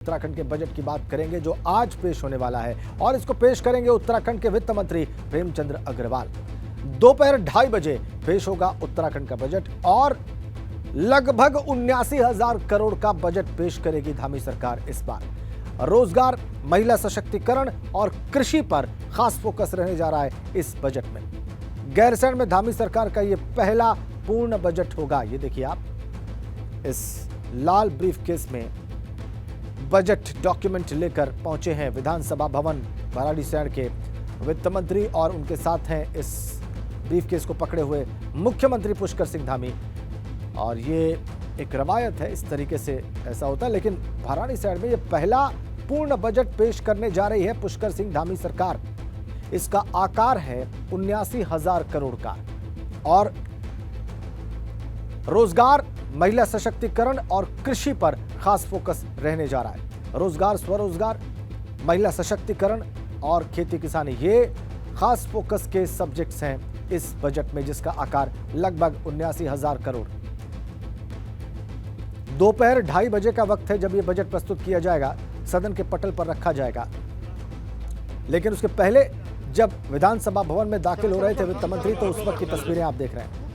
उत्तराखंड के बजट की बात करेंगे जो आज पेश होने वाला है और इसको पेश करेंगे उत्तराखंड के वित्त मंत्री प्रेमचंद अग्रवाल। दोपहर 2:30 बजे पेश होगा उत्तराखंड का बजट और लगभग 79,000 करोड़ का बजट पेश करेगी धामी सरकार। इस बार रोजगार, महिला सशक्तिकरण और कृषि पर खास फोकस रहने जा रहा है इस बजट में। गैरसैंण में धामी सरकार का यह पहला पूर्ण बजट होगा। ये देखिए आप, इस लाल ब्रीफकेस में बजट डॉक्यूमेंट लेकर पहुंचे हैं विधानसभा भवन भराड़ीसैंण के वित्त मंत्री और उनके साथ हैं इस ब्रीफकेस को पकड़े हुए मुख्यमंत्री पुष्कर सिंह धामी। और ये एक रवायत है, इस तरीके से ऐसा होता है, लेकिन भराड़ीसैंण में ये पहला पूर्ण बजट पेश करने जा रही है पुष्कर सिंह धामी सरकार। इसका आकार है 79,000 करोड़ का और रोजगार, महिला सशक्तिकरण और कृषि पर खास फोकस रहने जा रहा है। रोजगार, स्वरोजगार, महिला सशक्तिकरण और खेती किसानी, ये खास फोकस के सब्जेक्ट्स हैं इस बजट में, जिसका आकार लगभग 79,000 करोड़। दोपहर 2:30 बजे का वक्त है जब यह बजट प्रस्तुत किया जाएगा, सदन के पटल पर रखा जाएगा। लेकिन उसके पहले जब विधानसभा भवन में दाखिल हो रहे थे वित्त मंत्री, तो उस वक्त की तस्वीरें आप देख रहे हैं।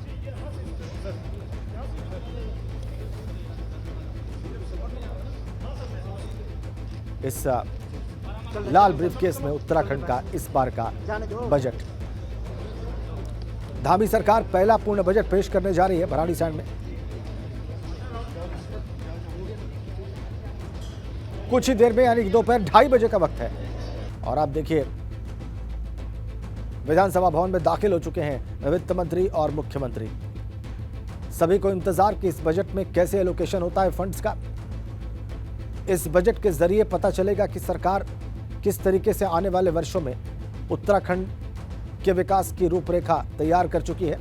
इस लाल ब्रीफकेस में उत्तराखंड का इस बार का बजट। धामी सरकार पहला पूर्ण बजट पेश करने जा रही है भराड़ीसैंण में। कुछ ही देर में, यानी दोपहर 2:30 बजे का वक्त है और आप देखिए विधानसभा भवन में दाखिल हो चुके हैं वित्त मंत्री और मुख्यमंत्री। सभी को इंतजार कि इस बजट में कैसे एलोकेशन होता है फंड्स का। इस बजट के जरिए पता चलेगा कि सरकार किस तरीके से आने वाले वर्षों में उत्तराखंड के विकास की रूपरेखा तैयार कर चुकी है।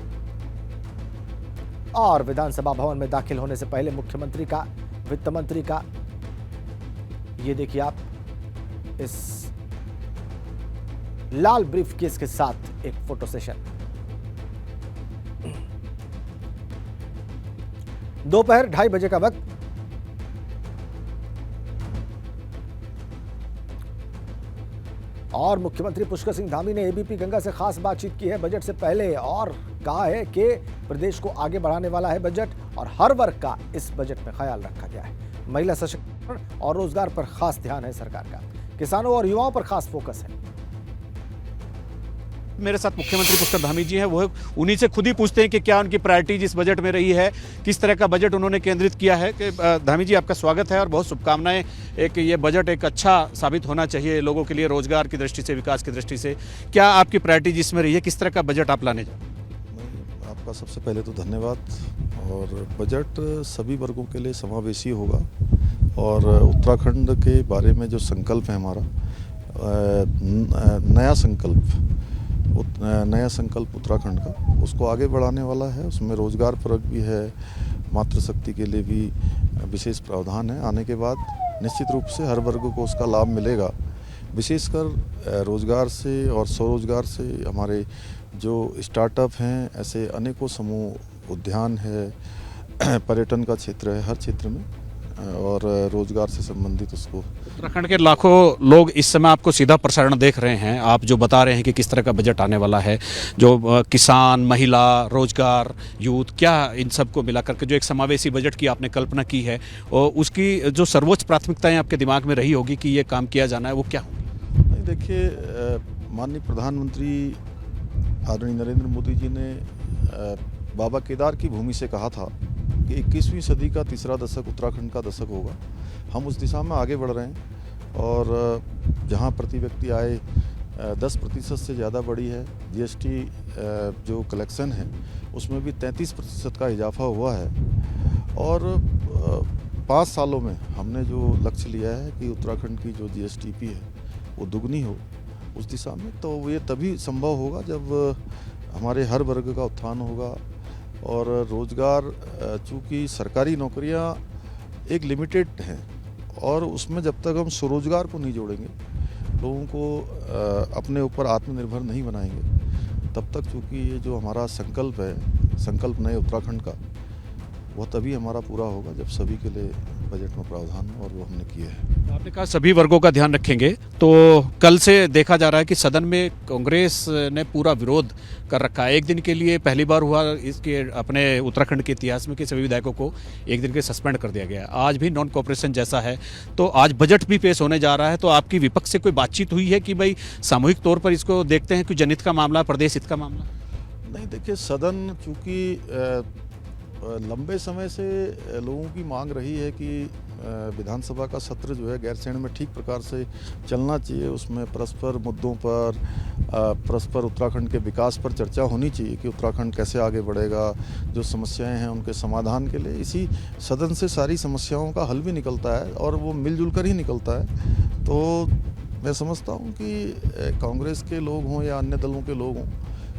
और विधानसभा भवन में दाखिल होने से पहले मुख्यमंत्री का, वित्त मंत्री का, ये देखिए आप, इस लाल ब्रीफकेस के साथ एक फोटो सेशन। दोपहर 2:30 बजे का वक्त। और मुख्यमंत्री पुष्कर सिंह धामी ने एबीपी गंगा से खास बातचीत की है बजट से पहले और कहा है कि प्रदेश को आगे बढ़ाने वाला है बजट और हर वर्ग का इस बजट में ख्याल रखा गया है। महिला सशक्तिकरण और रोजगार पर खास ध्यान है सरकार का। किसानों और युवाओं पर खास फोकस है। मेरे साथ मुख्यमंत्री पुष्कर धामी जी हैं, वो उन्हीं से खुद ही पूछते हैं कि क्या उनकी प्रायोरिटीज इस बजट में रही है, किस तरह का बजट उन्होंने केंद्रित किया है। कि धामी जी, आपका स्वागत है और बहुत शुभकामनाएं। एक ये बजट एक अच्छा साबित होना चाहिए लोगों के लिए, रोजगार की दृष्टि से, विकास की दृष्टि से। क्या आपकी प्रायोरिटीज इसमें रही है, किस तरह का बजट आप लाने जा? आपका सबसे पहले तो धन्यवाद। और बजट सभी वर्गों के लिए समावेशी होगा और उत्तराखंड के बारे में जो संकल्प है हमारा, नया संकल्प उत्तराखंड का, उसको आगे बढ़ाने वाला है। उसमें रोजगार परक भी है, मातृशक्ति के लिए भी विशेष प्रावधान है। आने के बाद निश्चित रूप से हर वर्ग को उसका लाभ मिलेगा। विशेषकर रोजगार से और स्वरोजगार से हमारे जो स्टार्टअप हैं, ऐसे अनेकों समूह, उद्यान है, पर्यटन का क्षेत्र है, हर क्षेत्र में और रोजगार से संबंधित उसको। उत्तराखंड के लाखों लोग इस समय आपको सीधा प्रसारण देख रहे हैं। आप जो बता रहे हैं कि किस तरह का बजट आने वाला है, जो किसान, महिला, रोजगार, यूथ, क्या इन सबको मिलाकर के जो एक समावेशी बजट की आपने कल्पना की है, और उसकी जो सर्वोच्च प्राथमिकताएं आपके दिमाग में रही होगी कि ये काम किया जाना है, वो क्या होगी? देखिए, माननीय प्रधानमंत्री आदरणीय नरेंद्र मोदी जी ने बाबा केदार की भूमि से कहा था कि 21वीं सदी का तीसरा दशक उत्तराखंड का दशक होगा। हम उस दिशा में आगे बढ़ रहे हैं और जहां प्रति व्यक्ति आय 10% से ज़्यादा बढ़ी है, जीएसटी जो कलेक्शन है उसमें भी 33% का इजाफा हुआ है। और 5 सालों में हमने जो लक्ष्य लिया है कि उत्तराखंड की जो जीएसटीपी है वो दुगनी हो उस दिशा में, तो ये तभी संभव होगा जब हमारे हर वर्ग का उत्थान होगा। और रोज़गार, चूँकि सरकारी नौकरियां एक लिमिटेड हैं और उसमें जब तक हम स्वरोजगार को नहीं जोड़ेंगे, लोगों को अपने ऊपर आत्मनिर्भर नहीं बनाएंगे, तब तक चूँकि ये जो हमारा संकल्प है, संकल्प नए उत्तराखंड का, वो तभी हमारा पूरा होगा जब सभी के लिए बजट में प्रावधान और वो हमने किए हैं। आपने कहा सभी वर्गों का ध्यान रखेंगे, तो कल से देखा जा रहा है कि सदन में कांग्रेस ने पूरा विरोध कर रखा है। एक दिन के लिए पहली बार हुआ इसके अपने उत्तराखंड के इतिहास में कि सभी विधायकों को एक दिन के सस्पेंड कर दिया गया। आज भी नॉन कोऑपरेशन जैसा है, तो आज बजट भी पेश होने जा रहा है, तो आपकी विपक्ष से कोई बातचीत हुई है कि भाई सामूहिक तौर पर इसको देखते हैं कि जनहित का मामला, प्रदेश हित का मामला? नहीं, देखिए, सदन चूँकि लंबे समय से लोगों की मांग रही है कि विधानसभा का सत्र जो है गैरसैंण में ठीक प्रकार से चलना चाहिए, उसमें परस्पर मुद्दों पर, परस्पर उत्तराखंड के विकास पर चर्चा होनी चाहिए कि उत्तराखंड कैसे आगे बढ़ेगा, जो समस्याएं हैं उनके समाधान के लिए इसी सदन से सारी समस्याओं का हल भी निकलता है और वो मिलजुल कर ही निकलता है। तो मैं समझता हूँ कि कांग्रेस के लोग हों या अन्य दलों के लोग हों,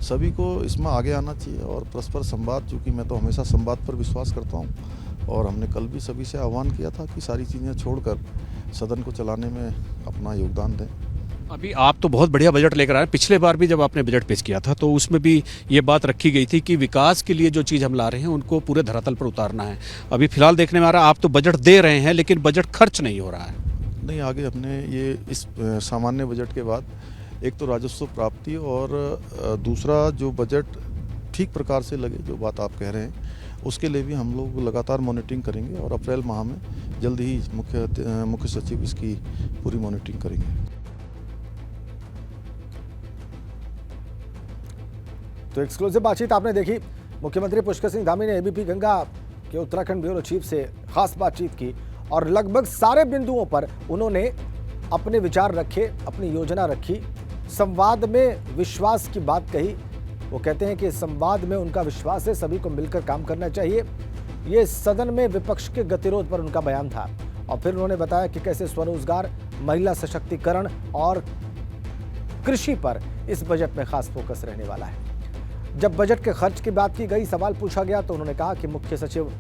सभी को इसमें आगे आना चाहिए और परस्पर संवाद, चूँकि मैं तो हमेशा संवाद पर विश्वास करता हूँ और हमने कल भी सभी से आह्वान किया था कि सारी चीज़ें छोड़कर सदन को चलाने में अपना योगदान दें। अभी आप तो बहुत बढ़िया बजट लेकर आए। पिछले बार भी जब आपने बजट पेश किया था तो उसमें भी ये बात रखी गई थी कि विकास के लिए जो चीज़ हम ला रहे हैं उनको पूरे धरातल पर उतारना है। अभी फिलहाल देखने में आ रहा है आप तो बजट दे रहे हैं लेकिन बजट खर्च नहीं हो रहा है। नहीं, आगे हमने ये इस सामान्य बजट के बाद एक तो राजस्व प्राप्ति और दूसरा जो बजट ठीक प्रकार से लगे, जो बात आप कह रहे हैं, उसके लिए भी हम लोग लगातार मॉनिटरिंग करेंगे और अप्रैल माह में जल्द ही मुख्य सचिव इसकी पूरी मॉनिटरिंग करेंगे। तो एक्सक्लूसिव बातचीत आपने देखी। मुख्यमंत्री पुष्कर सिंह धामी ने एबीपी गंगा के उत्तराखंड ब्यूरो चीफ से खास बातचीत की और लगभग सारे बिंदुओं पर उन्होंने अपने विचार रखे, अपनी योजना रखी, संवाद में विश्वास की बात कही। वो कहते हैं कि संवाद में उनका विश्वास है, सभी को मिलकर काम करना चाहिए। ये सदन में विपक्ष के गतिरोध पर उनका बयान था और फिर उन्होंने बताया कि कैसे स्वरोजगार, महिला सशक्तिकरण और कृषि पर इस बजट में खास फोकस रहने वाला है। जब बजट के खर्च की बात की गई, सवाल पूछा गया तो उन्होंने कहा कि मुख्य सचिव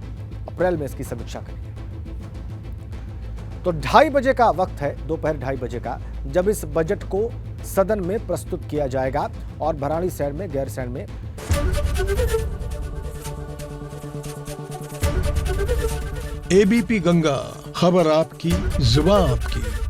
अप्रैल में इसकी समीक्षा करेंगे। तो 2:30 बजे का वक्त है, दोपहर 2:30 बजे का, जब इस बजट को सदन में प्रस्तुत किया जाएगा और भराड़ीसैंण में, गैरसैंण में एबीपी गंगा, खबर आपकी, जुबान आपकी।